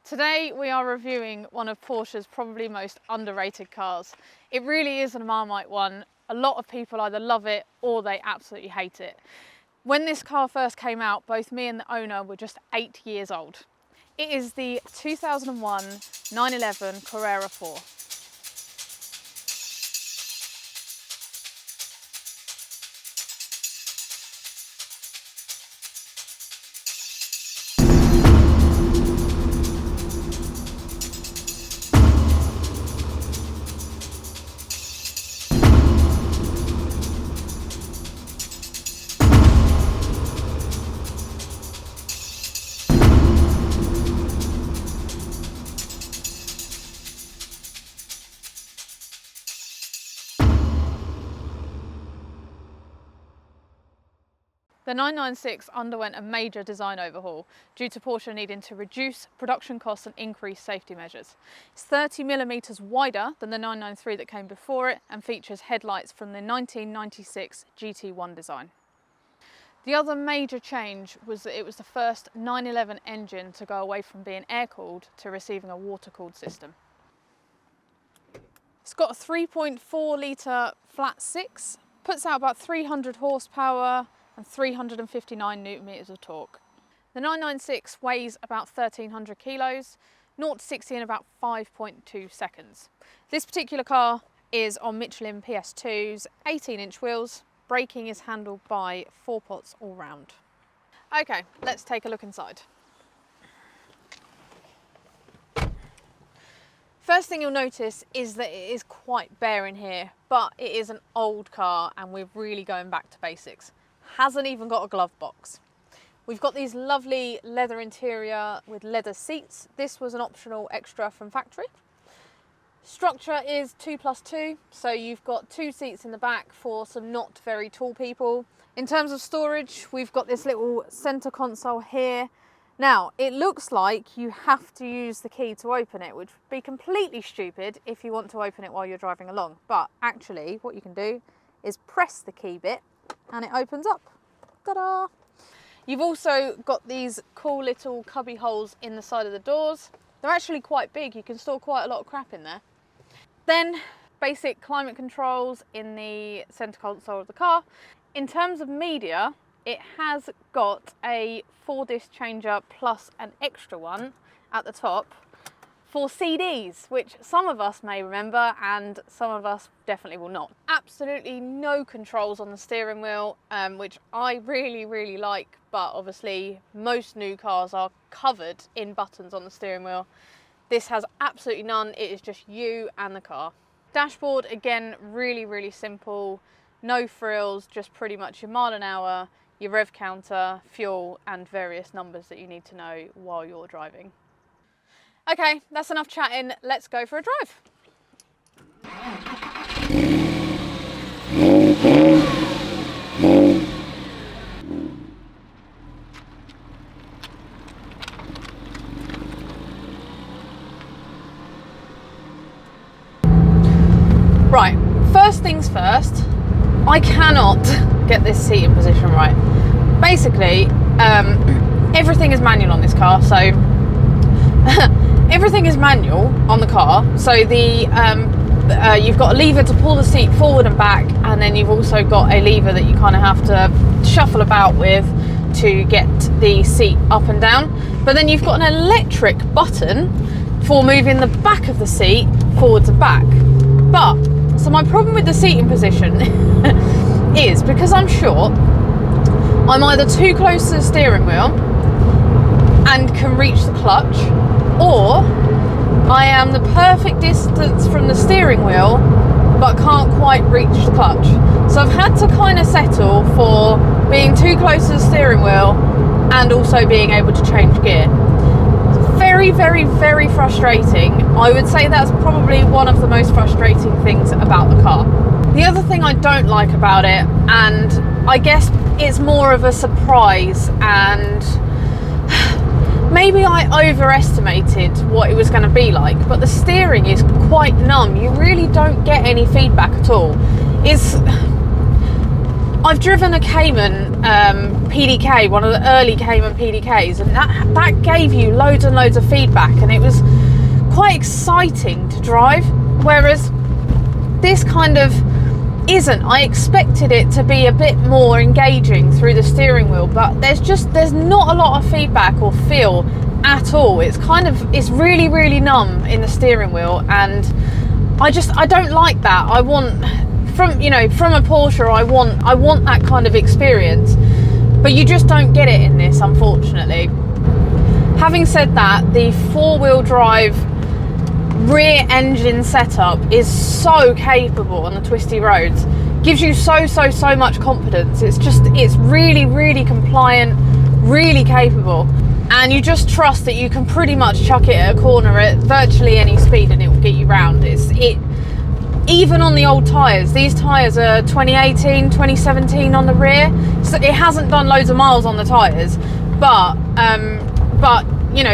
Today we are reviewing one of Porsche's probably most underrated cars. It really is a Marmite one. A lot of people either love it or they absolutely hate it. When this car first came out, both me and the owner were just 8 years old. It is the 2001 911 Carrera 4. The 996 underwent a major design overhaul due to Porsche needing to reduce production costs and increase safety measures. It's 30mm wider than the 993 that came before it and features headlights from the 1996 GT1 design. The other major change was that it was the first 911 engine to go away from being air-cooled to receiving a water-cooled system. It's got a 3.4 litre flat six, puts out about 300 horsepower, and 359 Newton meters of torque. The 996 weighs about 1,300 kilos, 0 to 60 in about 5.2 seconds. This particular car is on Michelin PS2's 18-inch wheels. Braking is handled by 4-pots all round. Okay, let's take a look inside. First thing you'll notice is that it is quite bare in here, but it is an old car and we're really going back to basics. Hasn't even got a glove box. We've got these lovely leather interior with leather seats. This was an optional extra from factory. Structure is 2+2, so you've got 2 seats in the back for some not very tall people. In terms of storage, we've got this little center console here. Now, it looks like you have to use the key to open it, which would be completely stupid if you want to open it while you're driving along. But actually, what you can do is press the key bit and it opens up. Ta-da! You've also got these cool little cubby holes in the side of the doors. They're actually quite big. You can store quite a lot of crap in there. Then basic climate controls in the center console of the car. In terms of media, it has got a 4-disc changer plus an extra one at the top for CDs, which some of us may remember and some of us definitely will not. Absolutely no controls on the steering wheel, which I really like, but obviously most new cars are covered in buttons on the steering wheel. This has absolutely none. It is just you and the car. Dashboard, again, really simple. No frills, just pretty much your mile an hour, your rev counter, fuel, and various numbers that you need to know while you're driving. Okay, that's enough chatting. Let's go for a drive. Right, first things first, I cannot get this seating position right. Basically, everything is manual on this car, so everything is manual on the car. So you've got a lever to pull the seat forward and back, and then you've also got a lever that you kind of have to shuffle about with to get the seat up and down. But then you've got an electric button for moving the back of the seat forwards and back. But, so my problem with the seating position is, because I'm short, I'm either too close to the steering wheel and can reach the clutch, or I am the perfect distance from the steering wheel but can't quite reach the clutch. So I've had to kind of settle for being too close to the steering wheel and also being able to change gear. Very frustrating. I would say that's probably one of the most frustrating things about the car. The other thing I don't like about it, and I guess it's more of a surprise, and maybe I overestimated what it was going to be like, but the steering is quite numb. You really don't get any feedback at all. I've driven a Cayman PDK, one of the early Cayman PDKs, and that gave you loads and loads of feedback, and it was quite exciting to drive, whereas this kind of isn't. I expected it to be a bit more engaging through the steering wheel, but there's not a lot of feedback or feel at all. It's really, really numb in the steering wheel, and I don't like that. I want from a Porsche, I want that kind of experience, but you just don't get it in this, unfortunately. Having said that, the four-wheel drive rear engine setup is so capable on the twisty roads, gives you so much confidence. It's really, really compliant, really capable, and you just trust that you can pretty much chuck it at a corner at virtually any speed and it will get you round. Even on the old tyres, these tyres are 2018, 2017 on the rear, so it hasn't done loads of miles on the tyres, but you know,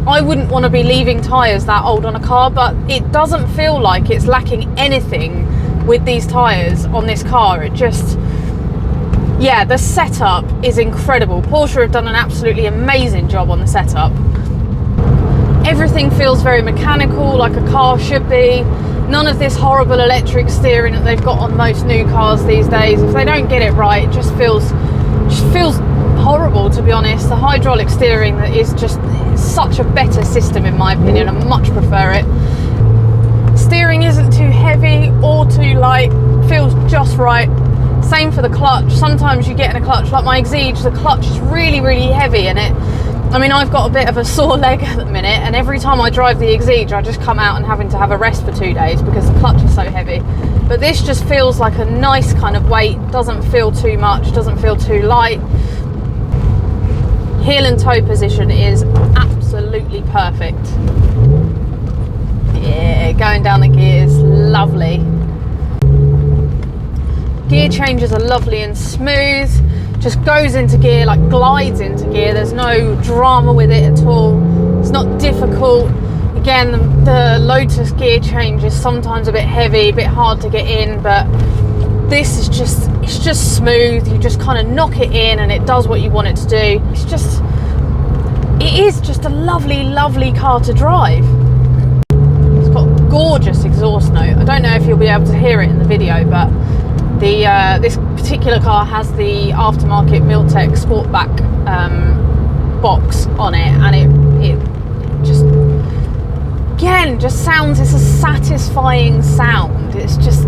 I wouldn't want to be leaving tyres that old on a car, but it doesn't feel like it's lacking anything with these tyres on this car. It just, yeah, the setup is incredible. Porsche have done an absolutely amazing job on the setup. Everything feels very mechanical, like a car should be. None of this horrible electric steering that they've got on most new cars these days. If they don't get it right, it just feels horrible, to be honest. The hydraulic steering is just such a better system in my opinion. I much prefer it. Steering isn't too heavy or too light, feels just right. Same for the clutch. Sometimes you get in a clutch like my Exige, the clutch is really, really heavy in it. I mean, I've got a bit of a sore leg at the minute, and every time I drive the Exige I just come out and having to have a rest for 2 days because the clutch is so heavy. But this just feels like a nice kind of weight, doesn't feel too much, doesn't feel too light. Heel and toe position is absolutely perfect. Yeah, going down the gears, lovely. Gear changes are lovely and smooth. Just goes into gear, like glides into gear. There's no drama with it at all. It's not difficult. Again, the Lotus gear change is sometimes a bit heavy, a bit hard to get in, but this is just smooth. You just kind of knock it in and it does what you want it to do. It is just a lovely, lovely car to drive. It's got a gorgeous exhaust note. I don't know if you'll be able to hear it in the video, but this particular car has the aftermarket Miltech Sportback box on it, and it just, again, just sounds, it's a satisfying sound. It's just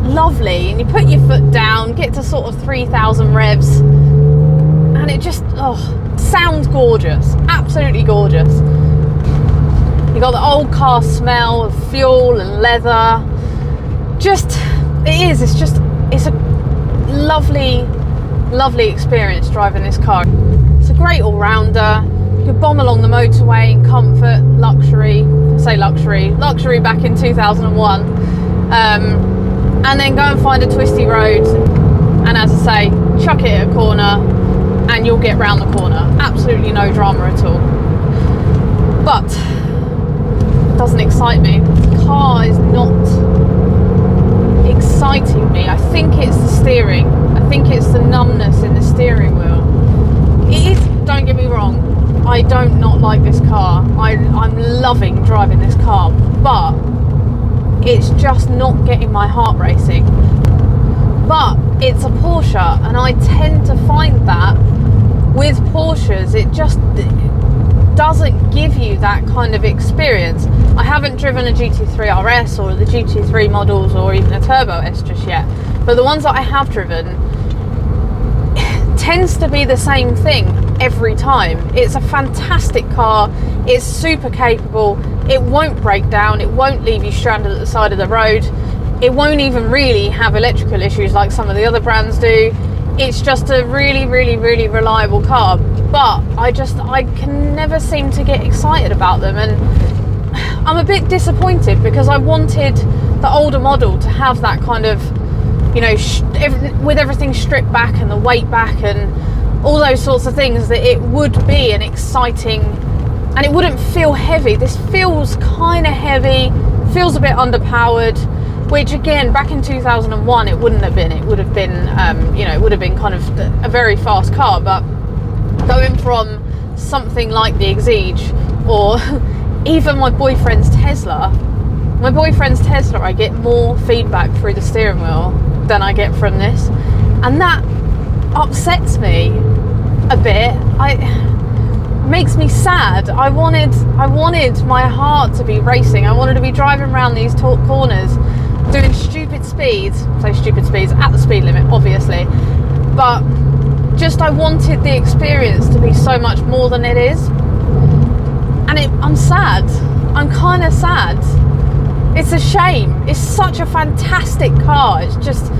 lovely, and you put your foot down, get to sort of 3,000 revs, and it just, sounds gorgeous, absolutely gorgeous. You got the old car smell of fuel and leather. It's a lovely, lovely experience driving this car. It's a great all-rounder. You can bomb along the motorway in comfort, luxury. I say luxury back in 2001. And then go and find a twisty road, and as I say, chuck it at a corner and you'll get round the corner. Absolutely no drama at all. But it doesn't excite me. The car is not exciting me. I think it's the steering. I think it's the numbness in the steering wheel. It is, don't get me wrong, I don't not like this car. I'm loving driving this car, but it's just not getting my heart racing. But it's a Porsche, and I tend to find that with Porsches, it just doesn't give you that kind of experience. I haven't driven a GT3 RS or the GT3 models or even a Turbo S just yet, but the ones that I have driven tends to be the same thing every time. It's a fantastic car, it's super capable, it won't break down, it won't leave you stranded at the side of the road, it won't even really have electrical issues like some of the other brands do. It's just a really, really, really reliable car, but I can never seem to get excited about them, and I'm a bit disappointed because I wanted the older model to have that kind of, you know, with everything stripped back and the weight back and all those sorts of things, that it would be an exciting, and it wouldn't feel heavy. This feels kind of heavy, feels a bit underpowered. which again, back in 2001, it wouldn't have been. It would have been, you know, it would have been kind of a very fast car. But going from something like the Exige, or even my boyfriend's Tesla, I get more feedback through the steering wheel than I get from this, and that upsets me a bit. Makes me sad. I wanted my heart to be racing. I wanted to be driving around these taut corners, doing stupid speeds at the speed limit, obviously, but just I wanted the experience to be so much more than it is. And I'm sad. I'm kind of sad. It's a shame. It's such a fantastic car. It's just,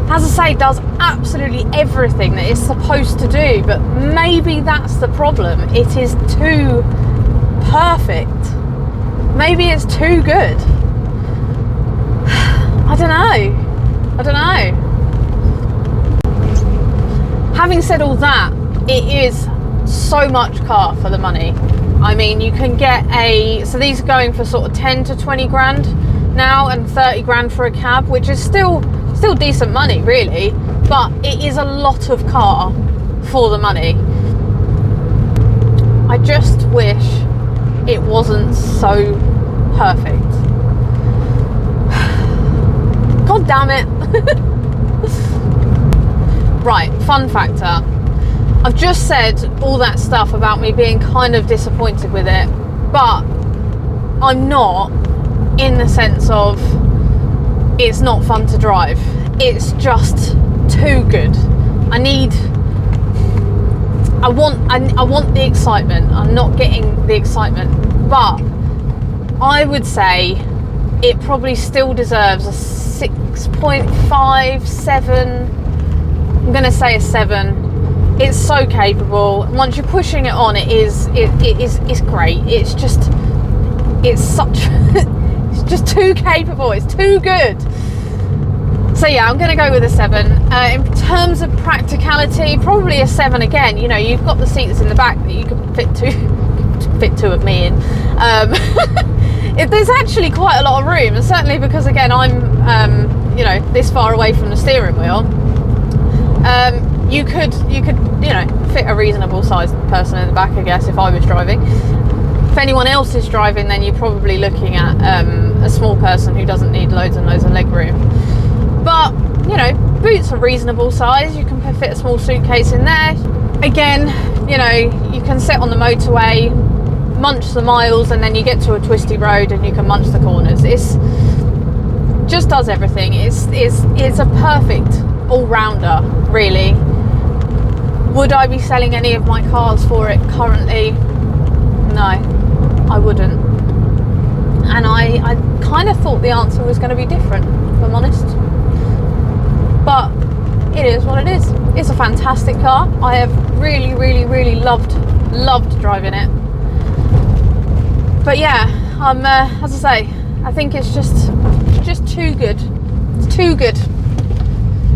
as I say, does absolutely everything that it's supposed to do, but maybe that's the problem. It is too perfect. Maybe it's too good. I don't know. Having said all that, it is so much car for the money. I mean, you can get so these are going for sort of 10 to 20 grand now, and 30 grand for a cab, which is still decent money, really, but it is a lot of car for the money. I just wish it wasn't so perfect. God damn it. Right, fun factor. I've just said all that stuff about me being kind of disappointed with it, but I'm not, in the sense of it's not fun to drive. It's just too good. I want the excitement. I'm not getting the excitement, but I would say it probably still deserves a 6.5, 7. I'm going to say a 7. It's so capable. Once you're pushing it on, it's great. It's just it's just too capable. It's too good. So yeah, I'm going to go with a 7. In terms of practicality, probably a 7 again. You know, you've got the seats in the back that you can fit two of me in. There's actually quite a lot of room, and certainly because again I'm you know, this far away from the steering wheel. You could you know, fit a reasonable sized person in the back, I guess, if I was driving. If anyone else is driving, then you're probably looking at a small person who doesn't need loads and loads of leg room. But you know, boots are reasonable size. You can fit a small suitcase in there. Again, you know, you can sit on the motorway, munch the miles, and then you get to a twisty road and you can munch the corners. It's just does everything. It's a perfect all-rounder, really. Would I be selling any of my cars for it currently? No, I wouldn't. And I kind of thought the answer was going to be different, if I'm honest. But it is what it is. It's a fantastic car. I have really, really, really loved driving it. But yeah, as I say, I think it's just too good. It's too good.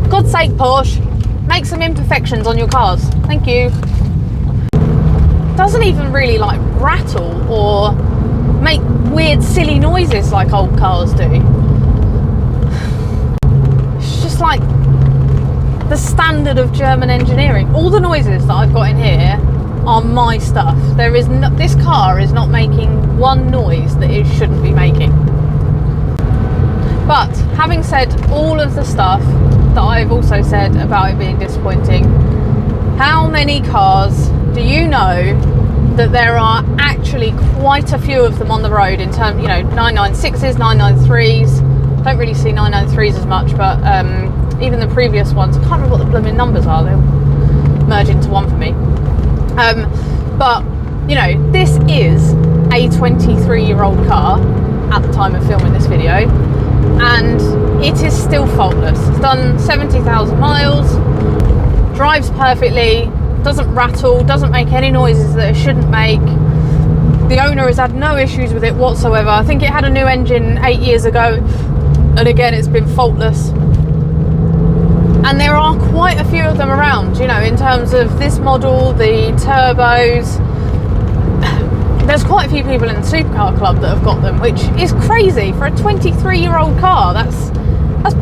God's sake, Porsche, make some imperfections on your cars. Thank you. Doesn't even really like rattle or make weird silly noises like old cars do. It's just like the standard of German engineering. All the noises that I've got in here are my stuff. This car is not making one noise that it shouldn't be making. But having said all of the stuff that I've also said about it being disappointing, how many cars do you know that there are actually quite a few of them on the road in terms, you know, 996s, 993s. Don't really see 993s as much, but even the previous ones, I can't remember what the blooming numbers are. They'll merge into one for me. But you know, this is a 23-year-old car at the time of filming this video, and it is still faultless. It's done 70,000 miles, drives perfectly, doesn't rattle, doesn't make any noises that it shouldn't make. The owner has had no issues with it whatsoever. I think it had a new engine 8 years ago, and again, it's been faultless. And there are quite a few of them around, you know, in terms of this model, the turbos. There's quite a few people in the supercar club that have got them, which is crazy for a 23-year-old car. That's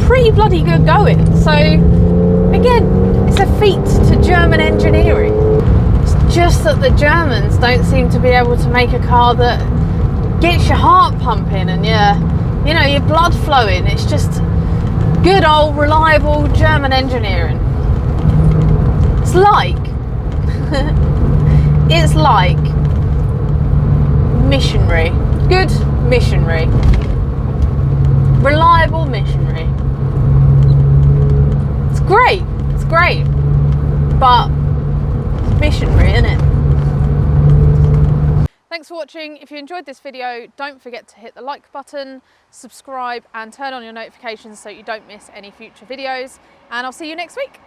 pretty bloody good going. So again, it's a feat to German engineering. It's just that the Germans don't seem to be able to make a car that gets your heart pumping and your blood flowing. It's just good old reliable German engineering. It's like it's like missionary, good missionary, reliable missionary. It's great, but it's missionary, isn't it? Thanks for watching. If you enjoyed this video, don't forget to hit the like button, subscribe and turn on your notifications so you don't miss any future videos, and I'll see you next week.